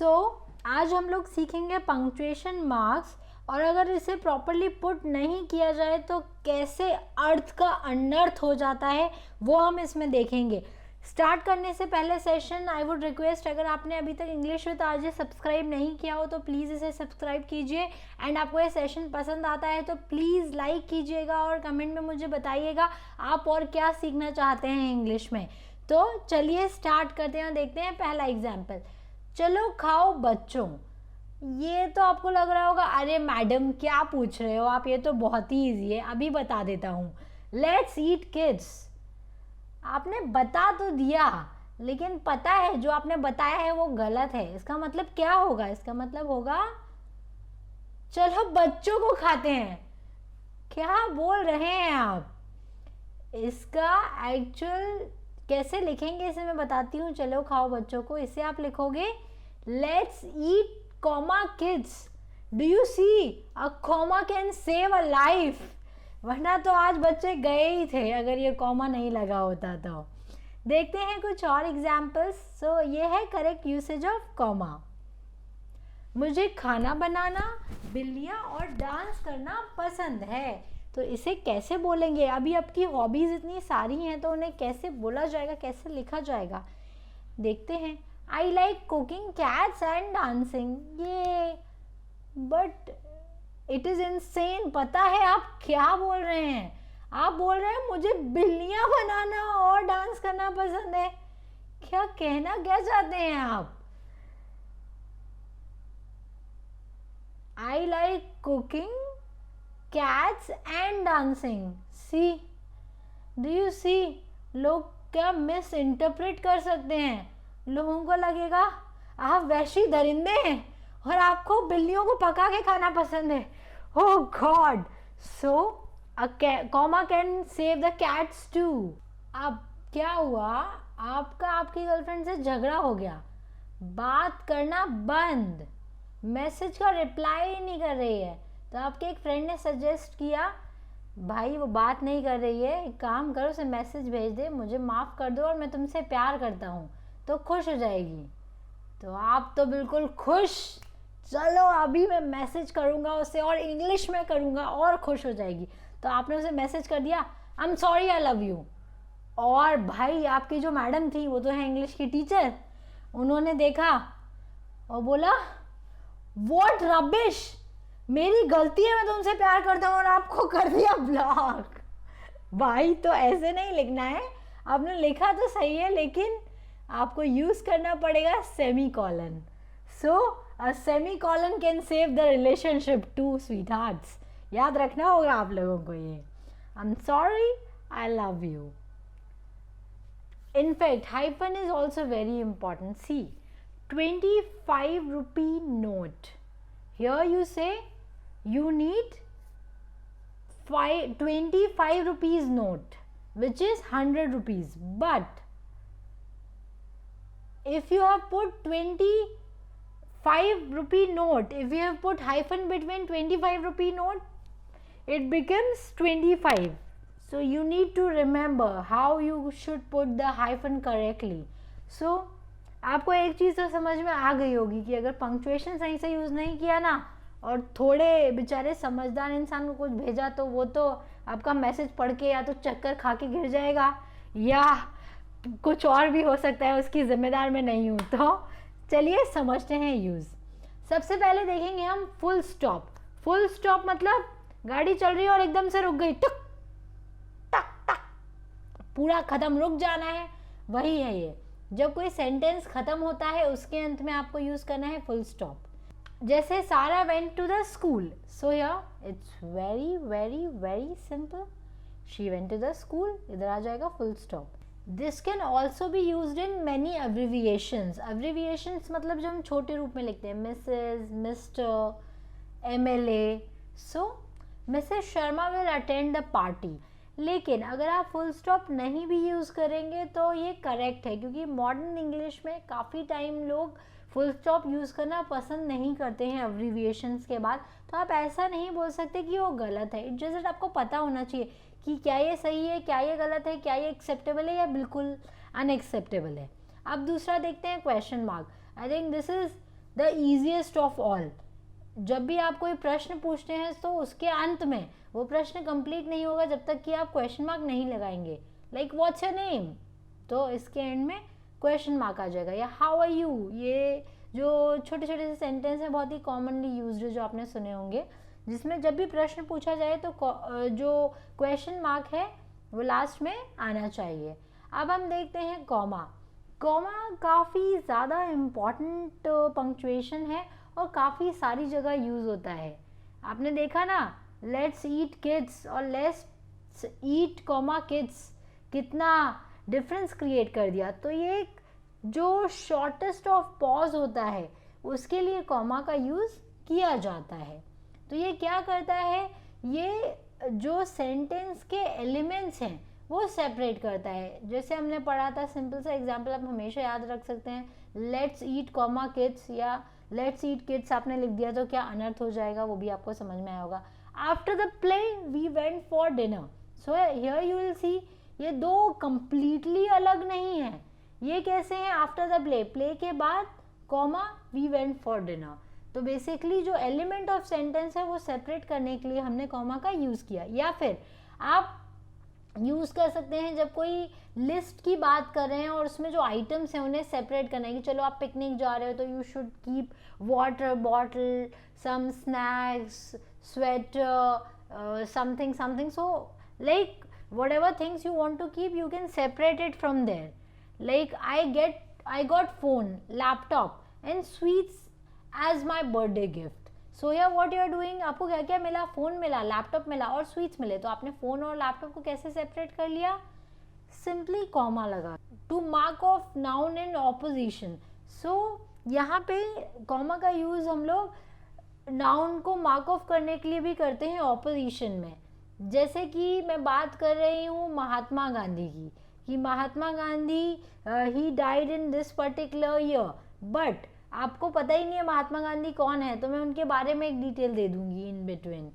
आज हम लोग सीखेंगे पंक्चुएशन मार्क्स, और अगर इसे प्रॉपरली पुट नहीं किया जाए तो कैसे अर्थ का अनर्थ हो जाता है वो हम इसमें देखेंगे। स्टार्ट करने से पहले सेशन आई वुड रिक्वेस्ट, अगर आपने अभी तक इंग्लिश विद आरजे सब्सक्राइब नहीं किया हो तो प्लीज़ इसे सब्सक्राइब कीजिए, एंड आपको ये सेशन पसंद आता है तो प्लीज़ लाइक कीजिएगा और कमेंट में मुझे बताइएगा आप और क्या सीखना चाहते हैं इंग्लिश में। तो चलिए स्टार्ट करते हैं और देखते हैं पहला एग्जाम्पल। चलो खाओ बच्चों। ये तो आपको लग रहा होगा अरे मैडम क्या पूछ रहे हो आप, ये तो बहुत ही ईजी है, अभी बता देता हूँ। Let's eat kids. आपने बता तो दिया, लेकिन पता है जो आपने बताया है वो गलत है। इसका मतलब क्या होगा? इसका मतलब होगा चलो बच्चों को खाते हैं। क्या बोल रहे हैं आप? इसका एक्चुअल कैसे लिखेंगे इसे मैं बताती हूँ। चलो खाओ बच्चों को, इसे आप लिखोगे let's eat comma kids. Do you see a comma can save a life, वरना तो आज बच्चे गए ही थे अगर ये कॉमा नहीं लगा होता तो। देखते हैं कुछ और एग्जाम्पल्स। सो ये है करेक्ट यूसेज ऑफ कॉमा। मुझे खाना बनाना, बिल्लियाँ और डांस करना पसंद है। तो इसे कैसे बोलेंगे? अभी आपकी हॉबीज़ इतनी सारी हैं तो उन्हें कैसे बोला जाएगा, कैसे लिखा जाएगा, देखते हैं। आई like cooking cats and dancing. ये बट इट इज़ इनसेन। पता है आप क्या बोल रहे हैं? आप बोल रहे हैं मुझे बिल्लियाँ बनाना और डांस करना पसंद है। क्या कहना क्या चाहते हैं आप? I like cooking cats and dancing. See, do you see? लोग क्या मिस इंटरप्रेट कर सकते हैं। लोगों को लगेगा आप वैशी दरिंदे हैं और आपको बिल्लियों को पका के खाना पसंद है। Oh god. So a comma can save the cats too. अब क्या हुआ? आपका आपकी गर्लफ्रेंड से झगड़ा हो गया, बात करना बंद, मैसेज का रिप्लाई नहीं कर रही है, तो आपके एक फ्रेंड ने सजेस्ट किया भाई वो बात नहीं कर रही है, एक काम करो उसे मैसेज भेज दे, मुझे माफ़ कर दो और मैं तुमसे प्यार करता हूँ, तो खुश हो जाएगी। तो आप तो बिल्कुल खुश, चलो अभी मैं मैसेज करूँगा उसे और इंग्लिश में करूँगा और खुश हो जाएगी। तो आपने उसे मैसेज कर दिया आई am sorry I love you. और भाई आपकी जो मैडम थी वो तो है इंग्लिश की टीचर, उन्होंने देखा और बोला व्हाट रबिश, मेरी गलती है, मैं तुमसे प्यार करता हूँ, और आपको कर दिया ब्लॉक। भाई तो ऐसे नहीं लिखना है, आपने लिखा तो सही है लेकिन आपको यूज़ करना पड़ेगा semicolon. So a semicolon can save the relationship to sweethearts. याद रखना होगा आप लोगों को ये। I am sorry I love you. In fact, hyphen is also very important. See, 25 rupee note. Here you say you need 25 rupees note, which is 100 rupees. But if you have put 25 rupee note, if you have put hyphen between 25 rupee note, it becomes 25. So you need to remember how you should put the hyphen correctly. So आपको एक चीज़ तो समझ में आ गई होगी कि अगर punctuation सही से यूज़ नहीं किया ना और थोड़े बेचारे समझदार इंसान को कुछ भेजा तो वो तो आपका मैसेज पढ़ के या तो चक्कर खा के गिर जाएगा या कुछ और भी हो सकता है, उसकी जिम्मेदार मैं नहीं हूँ। तो चलिए समझते हैं यूज़। सबसे पहले देखेंगे हम फुल स्टॉप। फुल स्टॉप मतलब गाड़ी चल रही है और एकदम से रुक गई, टक टक टक, पूरा खत्म, रुक जाना है, वही है ये। जब कोई सेंटेंस खत्म होता है उसके अंत में आपको यूज करना है फुल स्टॉप। जैसे सारा went to the school, so here it's very very very simple, she went to the school, इधर आ जाएगा full stop. This can also be used in many abbreviations. Abbreviations मतलब जो हम छोटे रूप में लिखते हैं, Mrs, mister, MLA। So Mrs Sharma will attend the party. लेकिन अगर आप फुल स्टॉप नहीं भी यूज़ करेंगे तो ये करेक्ट है, क्योंकि मॉडर्न इंग्लिश में काफ़ी टाइम लोग फुल स्टॉप यूज़ करना पसंद नहीं करते हैं अब्रिविएशंस के बाद। तो आप ऐसा नहीं बोल सकते कि वो गलत है। इट जस्ट आपको पता होना चाहिए कि क्या ये सही है, क्या ये गलत है, क्या ये एक्सेप्टेबल है या बिल्कुल अनएक्सेप्टेबल है। अब दूसरा देखते हैं question mark. I think this is the easiest of all. जब भी आप कोई प्रश्न पूछते हैं तो उसके अंत में वो प्रश्न कंप्लीट नहीं होगा जब तक कि आप क्वेश्चन मार्क नहीं लगाएंगे। लाइक व्हाट्स योर नेम, तो इसके एंड में क्वेश्चन मार्क आ जाएगा। या हाउ आर यू, ये जो छोटे छोटे से सेंटेंस हैं बहुत ही कॉमनली यूज्ड जो आपने सुने होंगे, जिसमें जब भी प्रश्न पूछा जाए तो जो क्वेश्चन मार्क है वो लास्ट में आना चाहिए। अब हम देखते हैं कॉमा। कॉमा काफ़ी ज़्यादा इम्पॉर्टेंट पंक्चुएशन है और काफ़ी सारी जगह यूज़ होता है। आपने देखा ना, लेट्स ईट किड्स और लेट्स ईट कॉमा किड्स, कितना डिफरेंस क्रिएट कर दिया। तो ये एक जो शॉर्टेस्ट ऑफ पॉज होता है उसके लिए कॉमा का यूज़ किया जाता है। तो ये क्या करता है, ये जो सेंटेंस के एलिमेंट्स हैं वो सेपरेट करता है। जैसे हमने पढ़ा था, सिंपल सा एग्जांपल आप हमेशा याद रख सकते हैं, लेट्स ईट कॉमा किड्स या लेट्स ईट किड्स आपने लिख दिया तो क्या अनर्थ हो जाएगा, वो भी आपको समझ में आया होगा। After the play we went for dinner. So here you will see ये दो कंप्लीटली अलग नहीं है। ये कैसे हैं, आफ्टर द प्ले, प्ले के बाद comma we went for dinner. तो बेसिकली जो एलिमेंट ऑफ सेंटेंस है वो सेपरेट करने के लिए हमने कॉमा का यूज़ किया। या फिर आप यूज़ कर सकते हैं जब कोई लिस्ट की बात कर रहे हैं और उसमें जो आइटम्स हैं उन्हें सेपरेट करना है कि चलो आप पिकनिक जा रहे हो तो you should keep water bottle, some snacks, sweater, something something. So like whatever things you want to keep, you can separate it from there. Like I got phone, laptop and sweets as my birthday gift. So here what you are doing, आपको क्या क्या मिला, phone मिला, laptop मिला और sweets मिले, तो आपने फ़ोन और लैपटॉप को कैसे सेपरेट कर लिया, सिंपली कॉमा लगा। To mark off noun in opposition. So यहाँ पे कॉमा का यूज़ हम लोग नाउन को मार्क ऑफ करने के लिए भी करते हैं ऑपोजिशन में। जैसे कि मैं बात कर रही हूँ महात्मा गांधी की, कि Mahatma Gandhi he died in this particular year, but आपको पता ही नहीं है महात्मा गांधी कौन है, तो मैं उनके बारे में एक डिटेल दे दूंगी इन बिटवीन।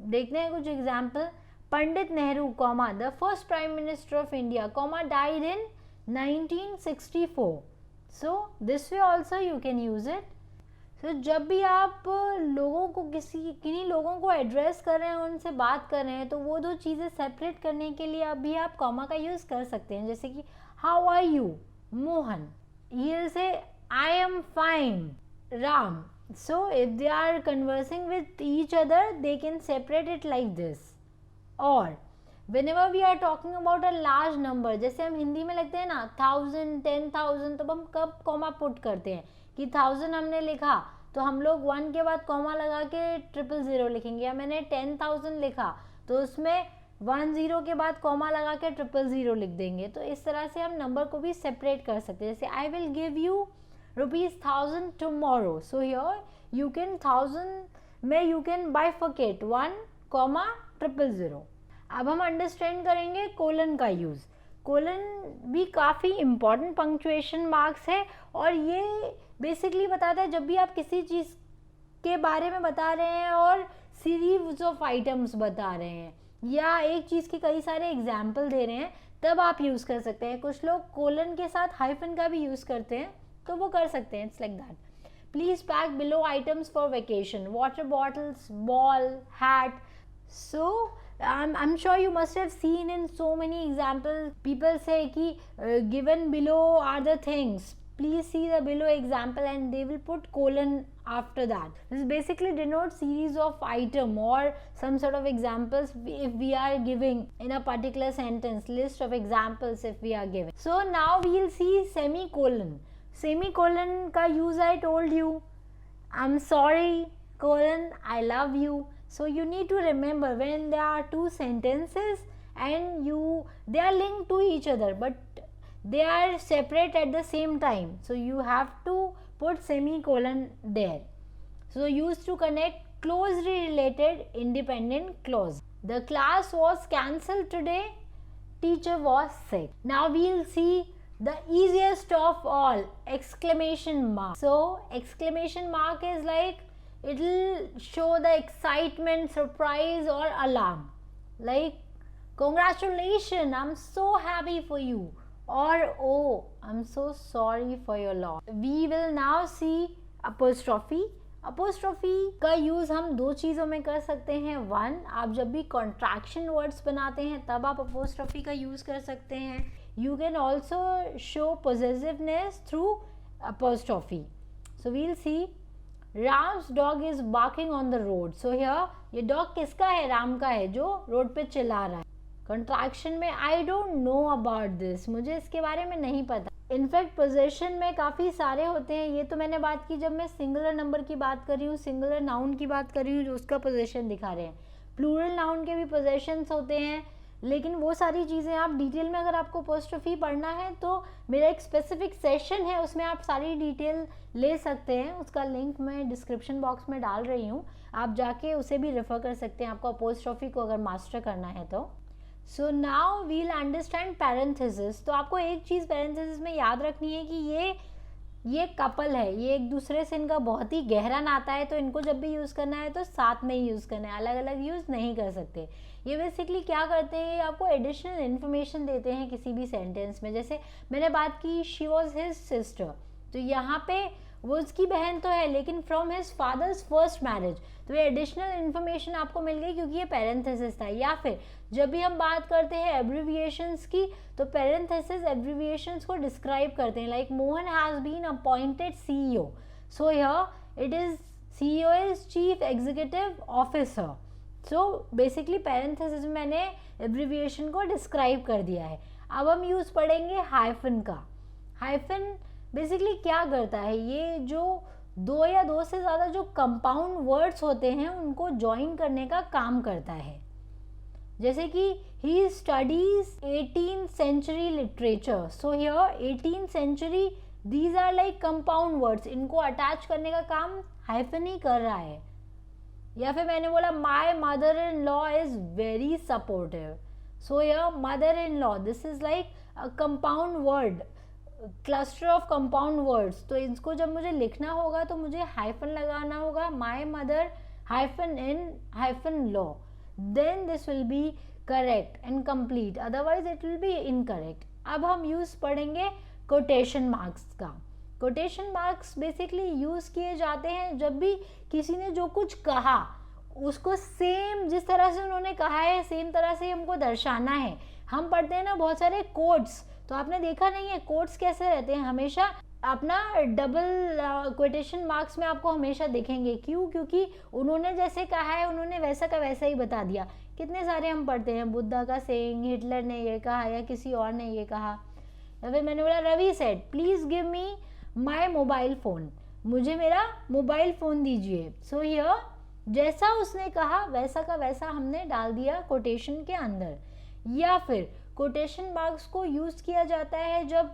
देखते हैं कुछ example. Pandit Nehru comma the first prime minister of India comma died in 1964। So this way also you can use it. तो जब भी आप लोगों को किन्हीं लोगों को एड्रेस कर रहे हैं, उनसे बात कर रहे हैं, तो वो दो चीज़ें सेपरेट करने के लिए अभी आप कॉमा का यूज़ कर सकते हैं। जैसे कि how are you Mohan, here से I am fine Ram. So if they are conversing with each other, they can separate it like this. और whenever we are talking about a large number, जैसे हम हिंदी में लिखते हैं ना 1000, 10,000, तो हम कब कॉमा पुट करते हैं कि 1000 हमने लिखा तो हम लोग 1 के बाद कॉमा लगा के 000 लिखेंगे, या मैंने 10,000 लिखा तो उसमें 10 के बाद कॉमा लगा के 000 लिख देंगे। तो इस तरह से हम नंबर को भी सेपरेट कर सकते हैं। जैसे I will give you ₹1000 tomorrow. So here you can 1000 में you can bifurcate 1, 000. अब हम अंडरस्टैंड करेंगे कोलन का यूज़। कोलन भी काफ़ी इम्पॉर्टेंट पंक्चुएशन मार्क्स है और ये बेसिकली बताता है जब भी आप किसी चीज़ के बारे में बता रहे हैं और सीरीज ऑफ आइटम्स बता रहे हैं या एक चीज़ के कई सारे एग्जाम्पल दे रहे हैं, तब आप यूज़ कर सकते हैं। कुछ लोग कोलन के साथ हाइफन का भी यूज़ करते हैं, तो वो कर सकते हैं। It's like that. Please pack below items for vacation, water bottles, ball, hat. So I'm sure you must have seen in so many examples people say कि given below are the things, please see the below example, and they will put colon after that. This basically denotes series of item or some sort of examples if we are giving in a particular sentence, list of examples if we are giving. So now we will see semicolon. Semicolon का use I told you, I'm sorry, colon, I love you. So you need to remember when there are two sentences and they are linked to each other but they are separate at the same time, so you have to put semicolon there. So used to connect closely related independent clause. The class was cancelled today, teacher was sick. Now we'll see the easiest of all, exclamation mark. So exclamation mark is like it will show the excitement, surprise or alarm, like congratulations, I'm so happy for you, or oh, I'm so sorry for your loss. We will now see apostrophe. Apostrophe का use हम दो चीज़ों में कर सकते हैं। One, आप जब भी कॉन्ट्रैक्शन वर्ड्स बनाते हैं तब आप अपोस्ट्रॉफी का यूज़ कर सकते हैं। You can also show possessiveness through apostrophe. So we'll see, Ram's dog is barking on the road. So here ये डॉग किसका है? राम का है, जो रोड पे चिल्ला रहा है। कंट्रैक्शन में I don't know about this, मुझे इसके बारे में नहीं पता। इनफैक्ट पोजेशन में काफ़ी सारे होते हैं। ये तो मैंने बात की जब मैं सिंगुलर नंबर की बात कर रही हूँ, सिंगुलर नाउन की बात कर रही हूँ जो उसका पोजेशन दिखा रहे हैं। प्लूरल नाउन के भी पोजेशंस होते हैं, लेकिन वो सारी चीज़ें आप डिटेल में, अगर आपको अपोस्ट्रोफी पढ़ना है तो मेरा एक स्पेसिफिक सेशन है, उसमें आप सारी डिटेल ले सकते हैं। उसका लिंक मैं डिस्क्रिप्शन बॉक्स में डाल रही हूँ, आप जाके उसे भी रेफर कर सकते हैं आपको अपोस्ट्रोफी को अगर मास्टर करना है तो। So now we'll understand parenthesis. तो आपको एक चीज़ पैरेंथेसिस में याद रखनी है कि ये कपल है, ये एक दूसरे से इनका बहुत ही गहरा नाता है, तो इनको जब भी यूज़ करना है तो साथ में ही यूज़ करना है, अलग अलग यूज़ नहीं कर सकते। ये बेसिकली क्या करते हैं, आपको एडिशनल इन्फॉर्मेशन देते हैं किसी भी सेंटेंस में। जैसे मैंने बात की शी वॉज हिज सिस्टर, तो यहाँ पे वो उसकी बहन तो है लेकिन from his father's first marriage, तो ये एडिशनल इन्फॉर्मेशन आपको मिल गई क्योंकि ये पैरेंथेसिस था। या फिर जब भी हम बात करते हैं एब्रिविएशंस की, तो पैरेंथेसिस एब्रिविएशंस को डिस्क्राइब करते हैं। Like Mohan has been appointed CEO, so here it is CEO is chief executive officer. So basically parenthesis में मैंने एब्रिविएशन को डिस्क्राइब कर दिया है। अब हम यूज़ पढ़ेंगे हाइफन का। हाइफन बेसिकली क्या करता है, ये जो दो या दो से ज़्यादा जो कंपाउंड वर्ड्स होते हैं उनको ज्वाइन करने का काम करता है। जैसे कि he studies 18th century literature, so here 18th century these are like compound words, इनको अटैच करने का काम हाइफन ही कर रहा है। या फिर मैंने बोला my mother in law is very supportive, so here mother in law this is like a compound word, cluster of compound words. तो इसको जब मुझे लिखना होगा तो मुझे हाइफन लगाना होगा, my mother hyphen in hyphen law, then this will be correct and complete, otherwise it will be incorrect. अब हम यूज़ पढ़ेंगे कोटेशन मार्क्स का। कोटेशन मार्क्स बेसिकली यूज़ किए जाते हैं जब भी किसी ने जो कुछ कहा उसको सेम जिस तरह से उन्होंने कहा है सेम तरह से हमको दर्शाना है। हम पढ़ते हैं ना बहुत सारे कोट्स, तो आपने देखा नहीं है कोट्स कैसे रहते हैं, हमेशा अपना डबल कोटेशन मार्क्स में आपको हमेशा दिखेंगे। क्यों? क्योंकि उन्होंने जैसे कहा है उन्होंने वैसा का वैसा ही बता दिया। कितने सारे हम पढ़ते हैं, बुद्धा का सेइंग, हिटलर ने ये कहा या किसी और ने ये कहा। या फिर मैंने बोला Ravi said please give me my mobile phone, मुझे मेरा मोबाइल फ़ोन दीजिए। सो हियर जैसा उसने कहा वैसा का वैसा हमने डाल दिया कोटेशन के अंदर। या फिर कोटेशन मार्क्स को यूज़ किया जाता है जब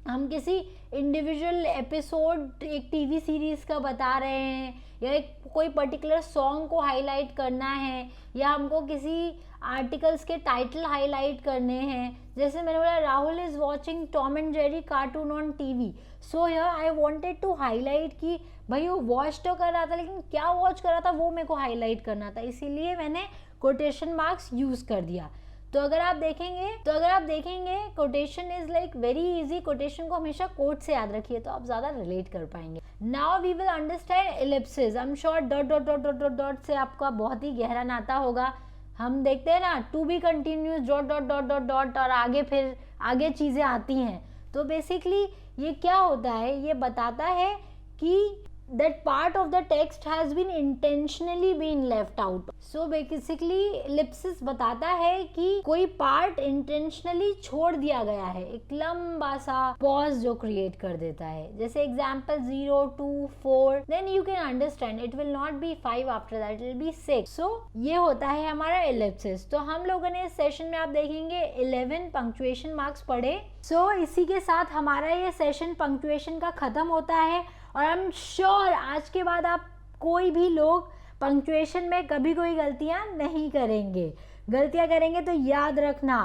हम किसी इंडिविजुअल एपिसोड एक टीवी सीरीज़ का बता रहे हैं, या एक कोई पर्टिकुलर सॉन्ग को हाईलाइट करना है, या हमको किसी आर्टिकल्स के टाइटल हाईलाइट करने हैं। जैसे मैंने बोला Rahul is watching Tom and Jerry cartoon on TV, so here I wanted to highlight कि भाई वो वॉच तो कर रहा था लेकिन क्या वॉच कर रहा था वो मेरे को हाईलाइट करना था, इसीलिए मैंने कोटेशन मार्क्स यूज़ कर दिया। तो अगर आप देखेंगे quotation is like very easy, quotation को हमेशा कोट से याद रखिए तो आप ज़्यादा रिलेट कर पाएंगे। Now we will understand ellipsis. I am sure dot dot dot dot dot dot से आपका बहुत ही गहरा नाता होगा। हम देखते हैं ना to be continuous dot dot dot dot dot और आगे फिर आगे चीज़ें आती हैं। तो बेसिकली ये क्या होता है, ये बताता है कि that part of the text has been intentionally been left out. So basically ellipsis बताता है कि कोई part intentionally छोड़ दिया गया है, एक लंबा सा pause जो create कर देता है। जैसे example 0, 2, 4, then you can understand it will not be 5 after that, it will be 6. So ये होता है हमारा ellipsis। तो हम लोगों ने इस सेशन में आप देखेंगे 11 पंक्चुएशन मार्क्स पढ़े। So इसी के साथ हमारा ये सेशन पंक्चुएशन का ख़त्म होता है और आई एम श्योर आज के बाद आप कोई भी लोग पंक्चुएशन में कभी कोई गलतियां नहीं करेंगे। गलतियां करेंगे तो याद रखना,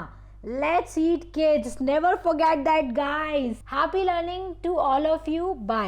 let's eat kids, never forget that guys. Happy learning to all of you, bye.